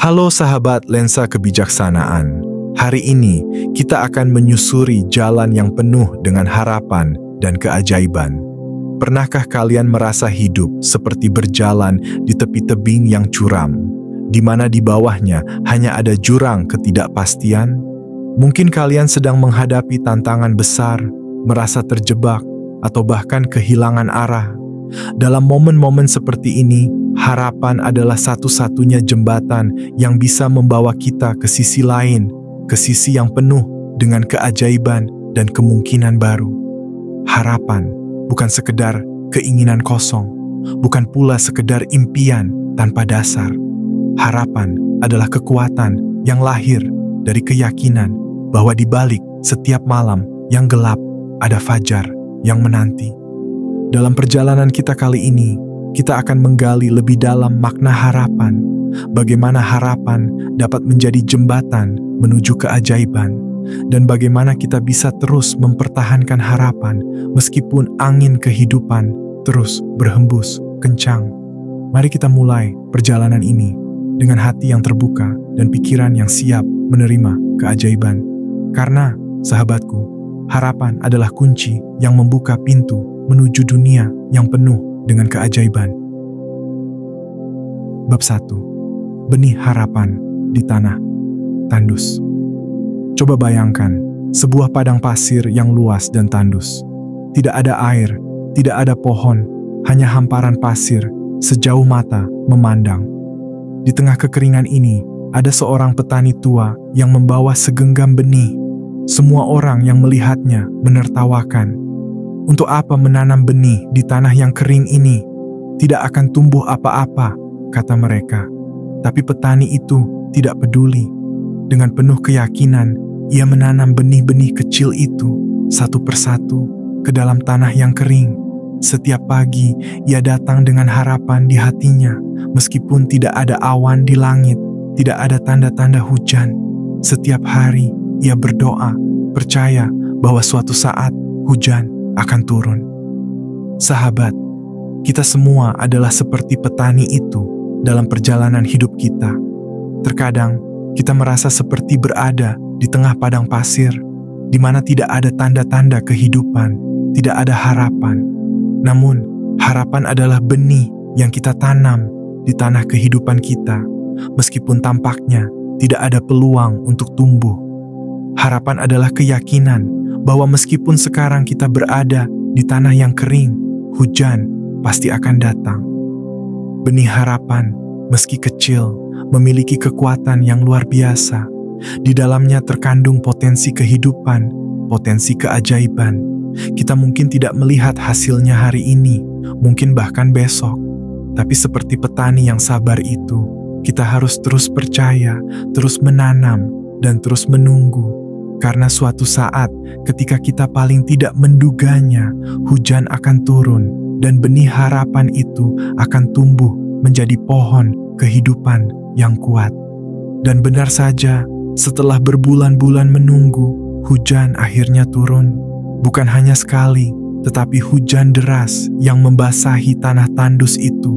Halo sahabat lensa kebijaksanaan. Hari ini kita akan menyusuri jalan yang penuh dengan harapan dan keajaiban. Pernahkah kalian merasa hidup seperti berjalan di tepi tebing yang curam, di mana di bawahnya hanya ada jurang ketidakpastian? Mungkin kalian sedang menghadapi tantangan besar, merasa terjebak, atau bahkan kehilangan arah. Dalam momen-momen seperti ini, harapan adalah satu-satunya jembatan yang bisa membawa kita ke sisi lain, ke sisi yang penuh dengan keajaiban dan kemungkinan baru. Harapan bukan sekedar keinginan kosong, bukan pula sekedar impian tanpa dasar. Harapan adalah kekuatan yang lahir dari keyakinan bahwa di balik setiap malam yang gelap ada fajar yang menanti. Dalam perjalanan kita kali ini, kita akan menggali lebih dalam makna harapan, bagaimana harapan dapat menjadi jembatan menuju keajaiban, dan bagaimana kita bisa terus mempertahankan harapan meskipun angin kehidupan terus berhembus kencang. Mari kita mulai perjalanan ini dengan hati yang terbuka dan pikiran yang siap menerima keajaiban. Karena, sahabatku, harapan adalah kunci yang membuka pintu menuju dunia yang penuh dengan keajaiban. Bab 1. Benih harapan di tanah tandus. Coba bayangkan sebuah padang pasir yang luas dan tandus. Tidak ada air, tidak ada pohon, hanya hamparan pasir sejauh mata memandang. Di tengah kekeringan ini, ada seorang petani tua yang membawa segenggam benih. Semua orang yang melihatnya menertawakan. Untuk apa menanam benih di tanah yang kering ini? Tidak akan tumbuh apa-apa, kata mereka. Tapi petani itu tidak peduli. Dengan penuh keyakinan, ia menanam benih-benih kecil itu satu persatu ke dalam tanah yang kering. Setiap pagi, ia datang dengan harapan di hatinya, meskipun tidak ada awan di langit, tidak ada tanda-tanda hujan. Setiap hari, ia berdoa, percaya bahwa suatu saat hujan akan turun. Sahabat, kita semua adalah seperti petani itu dalam perjalanan hidup kita. Terkadang kita merasa seperti berada di tengah padang pasir, di mana tidak ada tanda-tanda kehidupan, tidak ada harapan. Namun, harapan adalah benih yang kita tanam di tanah kehidupan kita, meskipun tampaknya tidak ada peluang untuk tumbuh. Harapan adalah keyakinan bahwa meskipun sekarang kita berada di tanah yang kering, hujan pasti akan datang. Benih harapan, meski kecil, memiliki kekuatan yang luar biasa. Di dalamnya terkandung potensi kehidupan, potensi keajaiban. Kita mungkin tidak melihat hasilnya hari ini, mungkin bahkan besok. Tapi seperti petani yang sabar itu, kita harus terus percaya, terus menanam, dan terus menunggu. Karena suatu saat, ketika kita paling tidak menduganya, hujan akan turun dan benih harapan itu akan tumbuh menjadi pohon kehidupan yang kuat. Dan benar saja, setelah berbulan-bulan menunggu, hujan akhirnya turun. Bukan hanya sekali, tetapi hujan deras yang membasahi tanah tandus itu.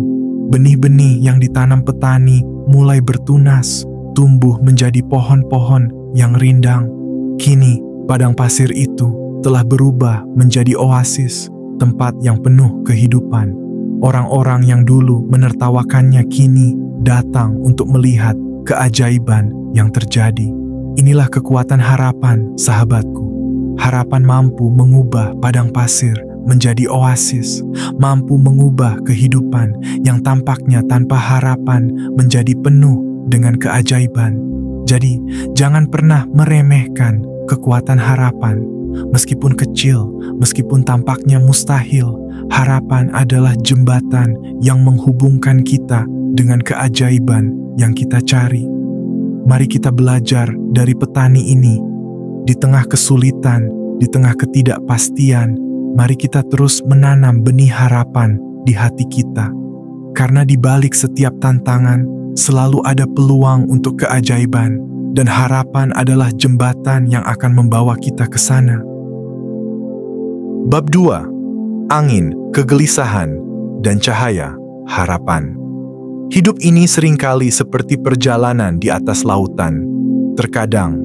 Benih-benih yang ditanam petani mulai bertunas, tumbuh menjadi pohon-pohon yang rindang. Kini, padang pasir itu telah berubah menjadi oasis, tempat yang penuh kehidupan. Orang-orang yang dulu menertawakannya kini datang untuk melihat keajaiban yang terjadi. Inilah kekuatan harapan, sahabatku. Harapan mampu mengubah padang pasir menjadi oasis, mampu mengubah kehidupan yang tampaknya tanpa harapan menjadi penuh dengan keajaiban. Jadi, jangan pernah meremehkan kekuatan harapan. Meskipun kecil, meskipun tampaknya mustahil, harapan adalah jembatan yang menghubungkan kita dengan keajaiban yang kita cari. Mari kita belajar dari petani ini. Di tengah kesulitan, di tengah ketidakpastian, mari kita terus menanam benih harapan di hati kita. Karena di balik setiap tantangan, selalu ada peluang untuk keajaiban, dan harapan adalah jembatan yang akan membawa kita ke sana. Bab 2. Angin, kegelisahan, dan cahaya harapan. Hidup ini seringkali seperti perjalanan di atas lautan. Terkadang,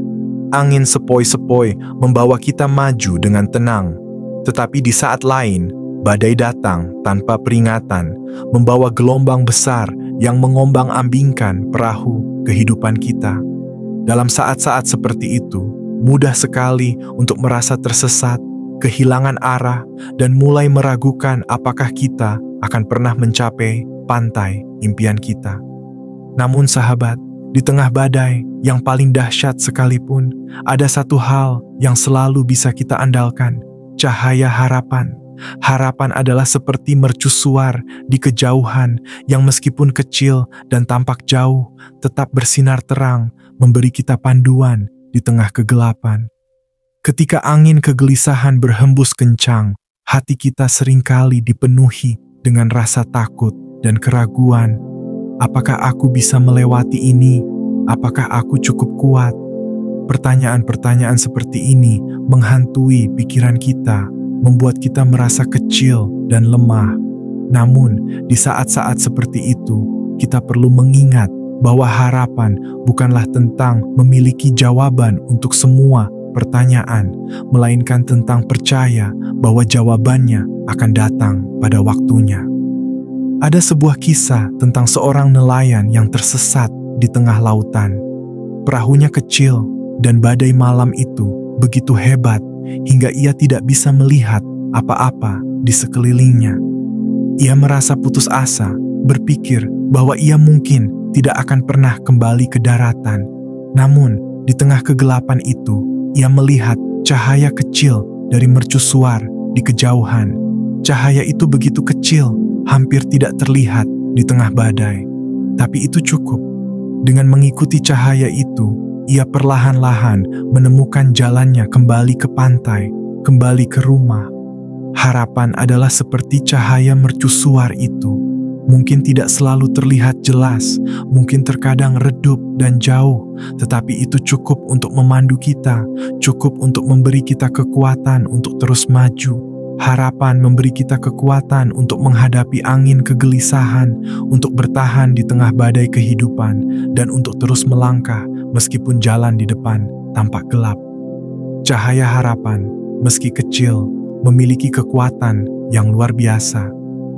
angin sepoi-sepoi membawa kita maju dengan tenang. Tetapi di saat lain, badai datang tanpa peringatan, membawa gelombang besar yang mengombang-ambingkan perahu kehidupan kita. Dalam saat-saat seperti itu, mudah sekali untuk merasa tersesat, kehilangan arah, dan mulai meragukan apakah kita akan pernah mencapai pantai impian kita. Namun sahabat, di tengah badai yang paling dahsyat sekalipun, ada satu hal yang selalu bisa kita andalkan, cahaya harapan. Harapan adalah seperti mercusuar di kejauhan yang meskipun kecil dan tampak jauh, tetap bersinar terang, memberi kita panduan di tengah kegelapan. Ketika angin kegelisahan berhembus kencang, hati kita seringkali dipenuhi dengan rasa takut dan keraguan. Apakah aku bisa melewati ini? Apakah aku cukup kuat? Pertanyaan-pertanyaan seperti ini menghantui pikiran kita, membuat kita merasa kecil dan lemah. Namun, di saat-saat seperti itu, kita perlu mengingat bahwa harapan bukanlah tentang memiliki jawaban untuk semua pertanyaan, melainkan tentang percaya bahwa jawabannya akan datang pada waktunya. Ada sebuah kisah tentang seorang nelayan yang tersesat di tengah lautan. Perahunya kecil dan badai malam itu begitu hebat hingga ia tidak bisa melihat apa-apa di sekelilingnya. Ia merasa putus asa, berpikir bahwa ia mungkin tidak akan pernah kembali ke daratan. Namun, di tengah kegelapan itu, ia melihat cahaya kecil dari mercusuar di kejauhan. Cahaya itu begitu kecil, hampir tidak terlihat di tengah badai. Tapi itu cukup. Dengan mengikuti cahaya itu, ia perlahan-lahan menemukan jalannya kembali ke pantai, kembali ke rumah. Harapan adalah seperti cahaya mercusuar itu. Mungkin tidak selalu terlihat jelas, mungkin terkadang redup dan jauh, tetapi itu cukup untuk memandu kita, cukup untuk memberi kita kekuatan untuk terus maju. Harapan memberi kita kekuatan untuk menghadapi angin kegelisahan, untuk bertahan di tengah badai kehidupan, dan untuk terus melangkah meskipun jalan di depan tampak gelap. Cahaya harapan, meski kecil, memiliki kekuatan yang luar biasa.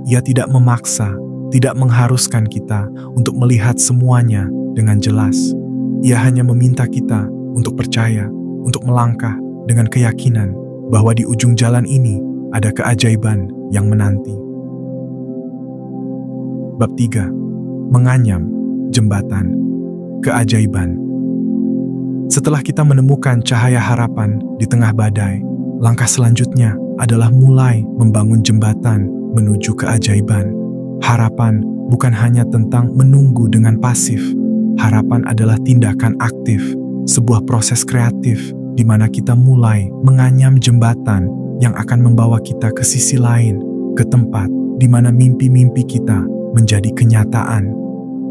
Ia tidak memaksa, tidak mengharuskan kita untuk melihat semuanya dengan jelas. Ia hanya meminta kita untuk percaya, untuk melangkah dengan keyakinan bahwa di ujung jalan ini ada keajaiban yang menanti. Bab 3. Menganyam jembatan keajaiban. Setelah kita menemukan cahaya harapan di tengah badai, langkah selanjutnya adalah mulai membangun jembatan menuju keajaiban. Harapan bukan hanya tentang menunggu dengan pasif. Harapan adalah tindakan aktif, sebuah proses kreatif di mana kita mulai menganyam jembatan yang akan membawa kita ke sisi lain, ke tempat di mana mimpi-mimpi kita menjadi kenyataan.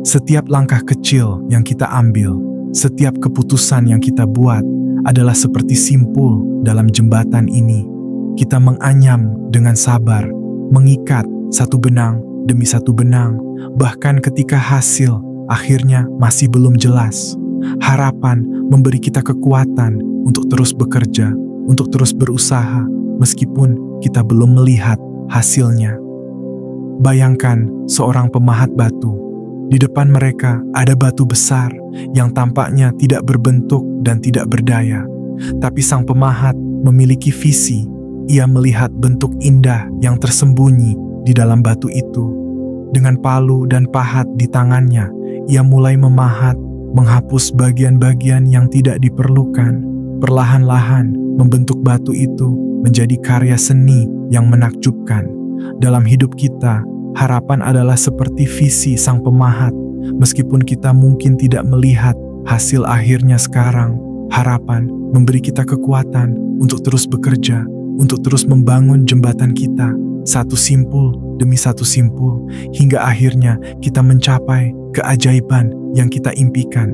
Setiap langkah kecil yang kita ambil, setiap keputusan yang kita buat adalah seperti simpul dalam jembatan ini. Kita menganyam dengan sabar, mengikat satu benang demi satu benang, bahkan ketika hasil akhirnya masih belum jelas. Harapan memberi kita kekuatan untuk terus bekerja, untuk terus berusaha, meskipun kita belum melihat hasilnya. Bayangkan seorang pemahat batu. Di depan mereka ada batu besar yang tampaknya tidak berbentuk dan tidak berdaya. Tapi sang pemahat memiliki visi. Ia melihat bentuk indah yang tersembunyi di dalam batu itu. Dengan palu dan pahat di tangannya, ia mulai memahat, menghapus bagian-bagian yang tidak diperlukan. Perlahan-lahan membentuk batu itu menjadi karya seni yang menakjubkan. Dalam hidup kita, harapan adalah seperti visi sang pemahat. Meskipun kita mungkin tidak melihat hasil akhirnya sekarang, harapan memberi kita kekuatan untuk terus bekerja, untuk terus membangun jembatan kita, satu simpul demi satu simpul, hingga akhirnya kita mencapai keajaiban yang kita impikan.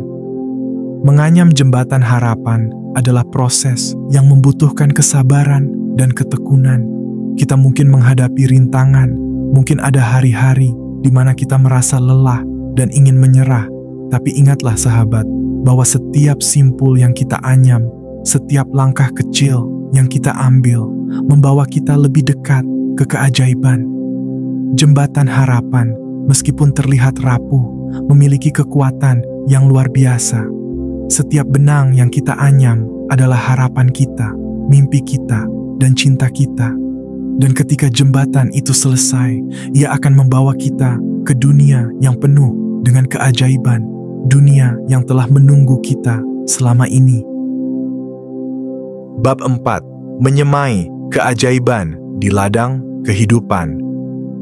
Menganyam jembatan harapan adalah proses yang membutuhkan kesabaran dan ketekunan. Kita mungkin menghadapi rintangan, mungkin ada hari-hari di mana kita merasa lelah dan ingin menyerah. Tapi ingatlah sahabat, bahwa setiap simpul yang kita anyam, setiap langkah kecil yang kita ambil, membawa kita lebih dekat ke keajaiban. Jembatan harapan, meskipun terlihat rapuh, memiliki kekuatan yang luar biasa. Setiap benang yang kita anyam adalah harapan kita, mimpi kita, dan cinta kita. Dan ketika jembatan itu selesai, ia akan membawa kita ke dunia yang penuh dengan keajaiban, dunia yang telah menunggu kita selama ini. Bab 4. Menyemai keajaiban di ladang kehidupan.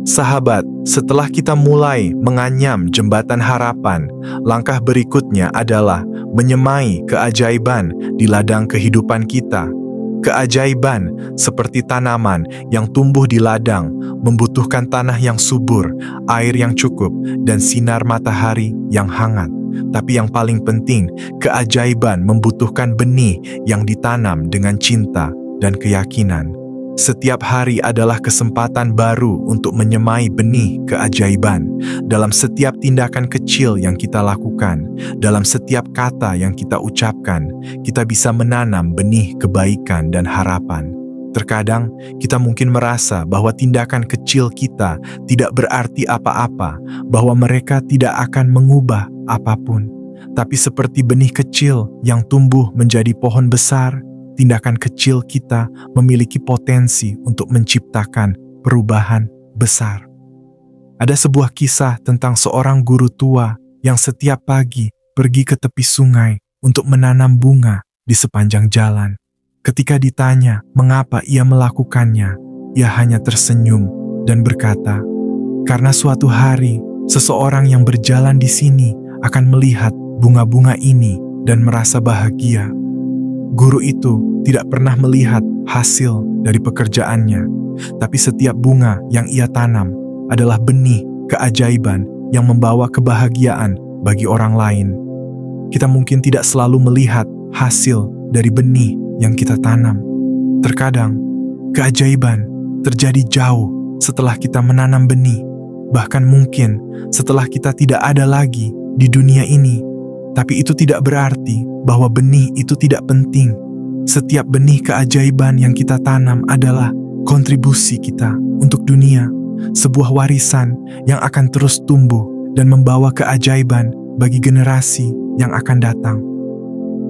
Sahabat, setelah kita mulai menganyam jembatan harapan, langkah berikutnya adalah menyemai keajaiban di ladang kehidupan kita. Keajaiban seperti tanaman yang tumbuh di ladang membutuhkan tanah yang subur, air yang cukup, dan sinar matahari yang hangat. Tapi yang paling penting, keajaiban membutuhkan benih yang ditanam dengan cinta dan keyakinan. Setiap hari adalah kesempatan baru untuk menyemai benih keajaiban. Dalam setiap tindakan kecil yang kita lakukan, dalam setiap kata yang kita ucapkan, kita bisa menanam benih kebaikan dan harapan. Terkadang kita mungkin merasa bahwa tindakan kecil kita tidak berarti apa-apa, bahwa mereka tidak akan mengubah apapun. Tapi seperti benih kecil yang tumbuh menjadi pohon besar, tindakan kecil kita memiliki potensi untuk menciptakan perubahan besar. Ada sebuah kisah tentang seorang guru tua yang setiap pagi pergi ke tepi sungai untuk menanam bunga di sepanjang jalan. Ketika ditanya mengapa ia melakukannya, ia hanya tersenyum dan berkata, "Karena suatu hari seseorang yang berjalan di sini akan melihat bunga-bunga ini dan merasa bahagia." Guru itu tidak pernah melihat hasil dari pekerjaannya, tapi setiap bunga yang ia tanam adalah benih keajaiban yang membawa kebahagiaan bagi orang lain. Kita mungkin tidak selalu melihat hasil dari benih yang kita tanam. Terkadang, keajaiban terjadi jauh setelah kita menanam benih, bahkan mungkin setelah kita tidak ada lagi di dunia ini. Tapi itu tidak berarti bahwa benih itu tidak penting. Setiap benih keajaiban yang kita tanam adalah kontribusi kita untuk dunia, sebuah warisan yang akan terus tumbuh dan membawa keajaiban bagi generasi yang akan datang.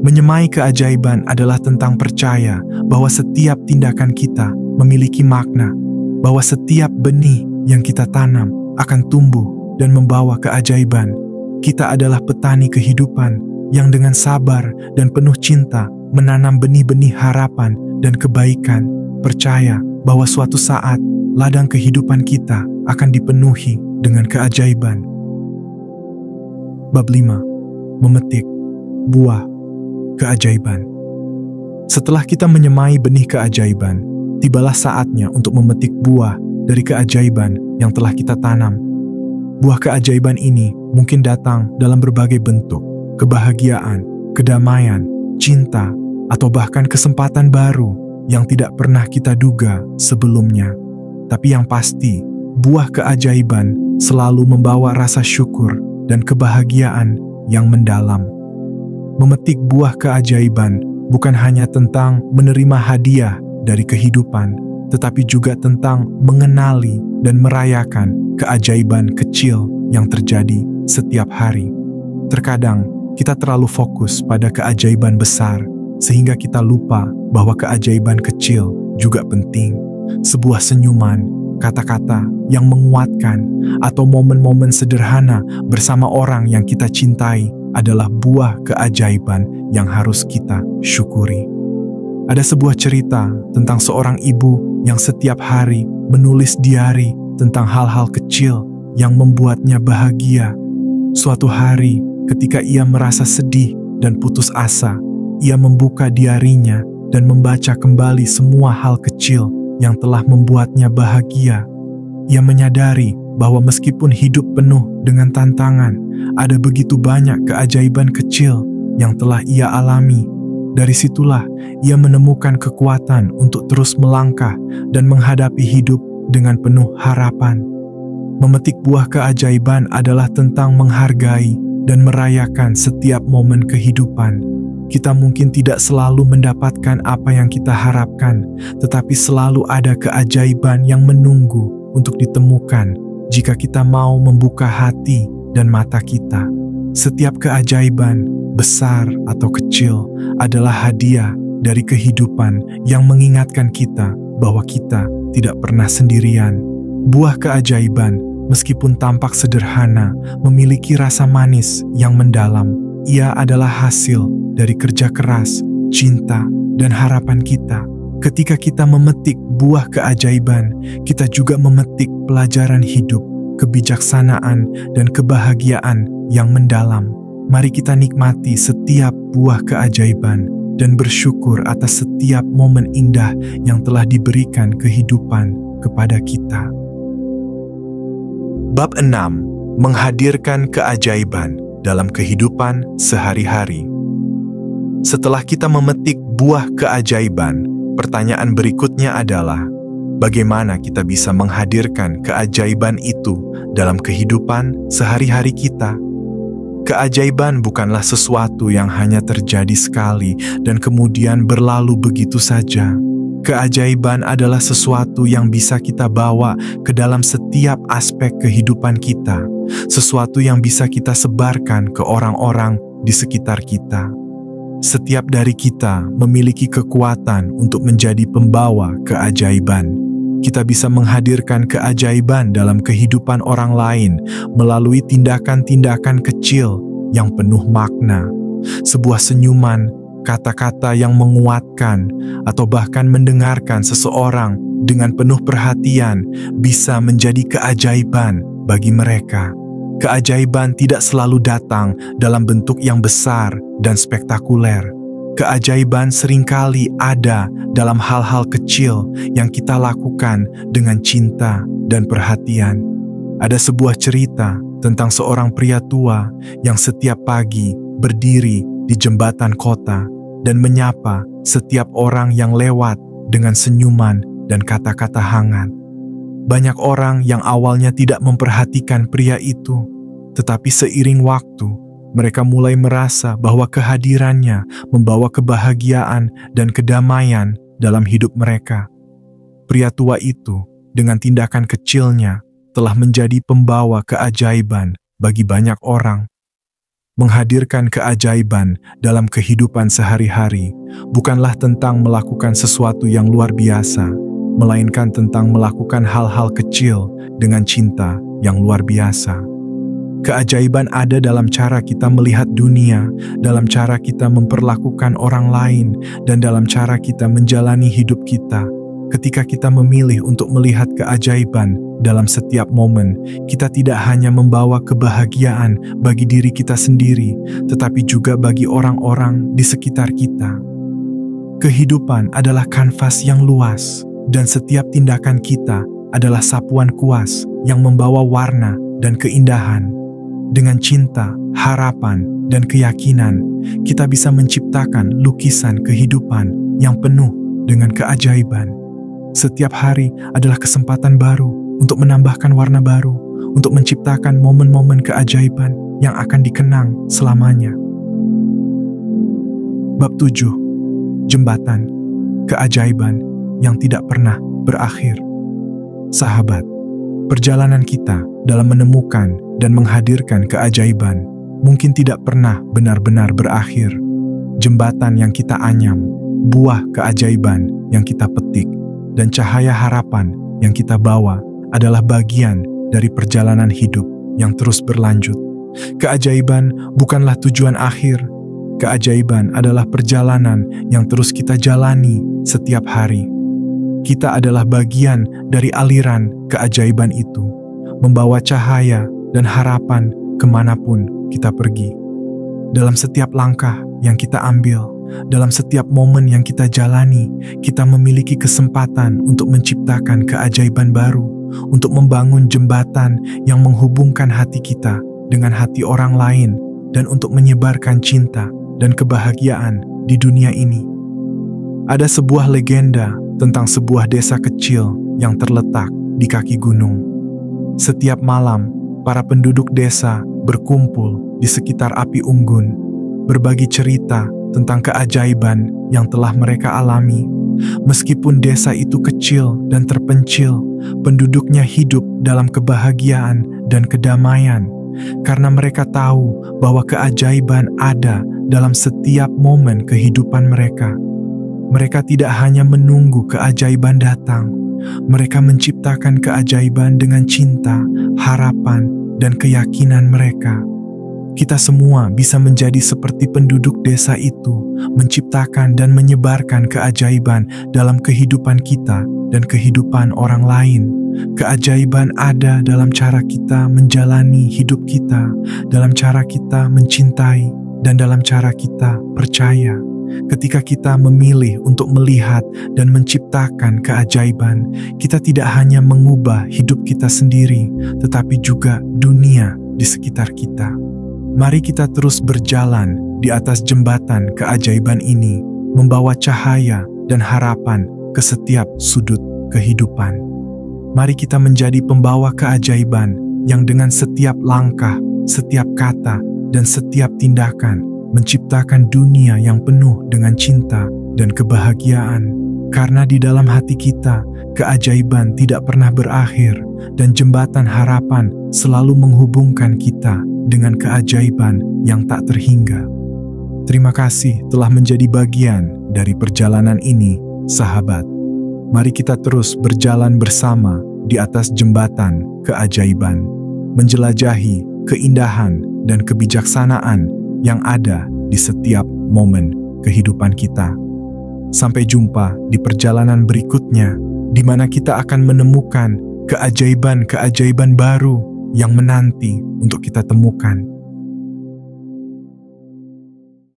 Menyemai keajaiban adalah tentang percaya bahwa setiap tindakan kita memiliki makna, bahwa setiap benih yang kita tanam akan tumbuh dan membawa keajaiban. Kita adalah petani kehidupan yang dengan sabar dan penuh cinta menanam benih-benih harapan dan kebaikan, percaya bahwa suatu saat ladang kehidupan kita akan dipenuhi dengan keajaiban. Bab 5. Memetik buah keajaiban. Setelah kita menyemai benih keajaiban, tibalah saatnya untuk memetik buah dari keajaiban yang telah kita tanam. Buah keajaiban ini mungkin datang dalam berbagai bentuk, kebahagiaan, kedamaian, cinta, atau bahkan kesempatan baru yang tidak pernah kita duga sebelumnya. Tapi yang pasti, buah keajaiban selalu membawa rasa syukur dan kebahagiaan yang mendalam. Memetik buah keajaiban bukan hanya tentang menerima hadiah dari kehidupan, tetapi juga tentang mengenali dan merayakan keajaiban kecil yang terjadi setiap hari. Terkadang kita terlalu fokus pada keajaiban besar, sehingga kita lupa bahwa keajaiban kecil juga penting. Sebuah senyuman, kata-kata yang menguatkan, atau momen-momen sederhana bersama orang yang kita cintai adalah buah keajaiban yang harus kita syukuri. Ada sebuah cerita tentang seorang ibu yang setiap hari menulis diari tentang hal-hal kecil yang membuatnya bahagia. Suatu hari, ketika ia merasa sedih dan putus asa, ia membuka diarinya dan membaca kembali semua hal kecil yang telah membuatnya bahagia. Ia menyadari bahwa meskipun hidup penuh dengan tantangan, ada begitu banyak keajaiban kecil yang telah ia alami. Dari situlah ia menemukan kekuatan untuk terus melangkah dan menghadapi hidup dengan penuh harapan. Memetik buah keajaiban adalah tentang menghargai dan merayakan setiap momen kehidupan. Kita mungkin tidak selalu mendapatkan apa yang kita harapkan, tetapi selalu ada keajaiban yang menunggu untuk ditemukan jika kita mau membuka hati dan mata kita. Setiap keajaiban, besar atau kecil, adalah hadiah dari kehidupan yang mengingatkan kita bahwa kita tidak pernah sendirian. Buah keajaiban, meskipun tampak sederhana, memiliki rasa manis yang mendalam. Ia adalah hasil dari kerja keras, cinta, dan harapan kita. Ketika kita memetik buah keajaiban, kita juga memetik pelajaran hidup, kebijaksanaan, dan kebahagiaan yang mendalam. Mari kita nikmati setiap buah keajaiban dan bersyukur atas setiap momen indah yang telah diberikan kehidupan kepada kita. Bab 6. Menghadirkan keajaiban dalam kehidupan sehari-hari. Setelah kita memetik buah keajaiban, pertanyaan berikutnya adalah, bagaimana kita bisa menghadirkan keajaiban itu dalam kehidupan sehari-hari kita? Keajaiban bukanlah sesuatu yang hanya terjadi sekali dan kemudian berlalu begitu saja. Keajaiban adalah sesuatu yang bisa kita bawa ke dalam setiap aspek kehidupan kita, sesuatu yang bisa kita sebarkan ke orang-orang di sekitar kita. Setiap dari kita memiliki kekuatan untuk menjadi pembawa keajaiban. Kita bisa menghadirkan keajaiban dalam kehidupan orang lain melalui tindakan-tindakan kecil yang penuh makna, sebuah senyuman, kata-kata yang menguatkan, atau bahkan mendengarkan seseorang dengan penuh perhatian bisa menjadi keajaiban bagi mereka. Keajaiban tidak selalu datang dalam bentuk yang besar dan spektakuler. Keajaiban seringkali ada dalam hal-hal kecil yang kita lakukan dengan cinta dan perhatian. Ada sebuah cerita tentang seorang pria tua yang setiap pagi berdiri di jembatan kota dan menyapa setiap orang yang lewat dengan senyuman dan kata-kata hangat. Banyak orang yang awalnya tidak memperhatikan pria itu, tetapi seiring waktu, mereka mulai merasa bahwa kehadirannya membawa kebahagiaan dan kedamaian dalam hidup mereka. Pria tua itu, dengan tindakan kecilnya, telah menjadi pembawa keajaiban bagi banyak orang. Menghadirkan keajaiban dalam kehidupan sehari-hari bukanlah tentang melakukan sesuatu yang luar biasa, melainkan tentang melakukan hal-hal kecil dengan cinta yang luar biasa. Keajaiban ada dalam cara kita melihat dunia, dalam cara kita memperlakukan orang lain, dan dalam cara kita menjalani hidup kita. Ketika kita memilih untuk melihat keajaiban dalam setiap momen, kita tidak hanya membawa kebahagiaan bagi diri kita sendiri, tetapi juga bagi orang-orang di sekitar kita. Kehidupan adalah kanvas yang luas, dan setiap tindakan kita adalah sapuan kuas yang membawa warna dan keindahan. Dengan cinta, harapan, dan keyakinan, kita bisa menciptakan lukisan kehidupan yang penuh dengan keajaiban. Setiap hari adalah kesempatan baru untuk menambahkan warna baru, untuk menciptakan momen-momen keajaiban yang akan dikenang selamanya. Bab 7. Jembatan keajaiban yang tidak pernah berakhir. Sahabat, perjalanan kita dalam menemukan dan menghadirkan keajaiban mungkin tidak pernah benar-benar berakhir. Jembatan yang kita anyam, buah keajaiban yang kita petik, dan cahaya harapan yang kita bawa adalah bagian dari perjalanan hidup yang terus berlanjut. Keajaiban bukanlah tujuan akhir. Keajaiban adalah perjalanan yang terus kita jalani setiap hari. Kita adalah bagian dari aliran keajaiban itu, membawa cahaya dan harapan kemanapun kita pergi. Dalam setiap langkah yang kita ambil, dalam setiap momen yang kita jalani, kita memiliki kesempatan untuk menciptakan keajaiban baru, untuk membangun jembatan yang menghubungkan hati kita dengan hati orang lain, dan untuk menyebarkan cinta dan kebahagiaan di dunia ini. Ada sebuah legenda tentang sebuah desa kecil yang terletak di kaki gunung. Setiap malam, para penduduk desa berkumpul di sekitar api unggun, berbagi cerita tentang keajaiban yang telah mereka alami. Meskipun desa itu kecil dan terpencil, penduduknya hidup dalam kebahagiaan dan kedamaian, karena mereka tahu bahwa keajaiban ada dalam setiap momen kehidupan mereka. Mereka tidak hanya menunggu keajaiban datang, mereka menciptakan keajaiban dengan cinta, harapan, dan keyakinan mereka. Kita semua bisa menjadi seperti penduduk desa itu, menciptakan dan menyebarkan keajaiban dalam kehidupan kita dan kehidupan orang lain. Keajaiban ada dalam cara kita menjalani hidup kita, dalam cara kita mencintai, dan dalam cara kita percaya. Ketika kita memilih untuk melihat dan menciptakan keajaiban, kita tidak hanya mengubah hidup kita sendiri, tetapi juga dunia di sekitar kita. Mari kita terus berjalan di atas jembatan keajaiban ini, membawa cahaya dan harapan ke setiap sudut kehidupan. Mari kita menjadi pembawa keajaiban yang dengan setiap langkah, setiap kata, dan setiap tindakan menciptakan dunia yang penuh dengan cinta dan kebahagiaan. Karena di dalam hati kita, keajaiban tidak pernah berakhir, dan jembatan harapan selalu menghubungkan kita dengan keajaiban yang tak terhingga. Terima kasih telah menjadi bagian dari perjalanan ini, sahabat. Mari kita terus berjalan bersama di atas jembatan keajaiban, menjelajahi keindahan dan kebijaksanaan yang ada di setiap momen kehidupan kita. Sampai jumpa di perjalanan berikutnya, di mana kita akan menemukan keajaiban-keajaiban baru yang menanti untuk kita temukan.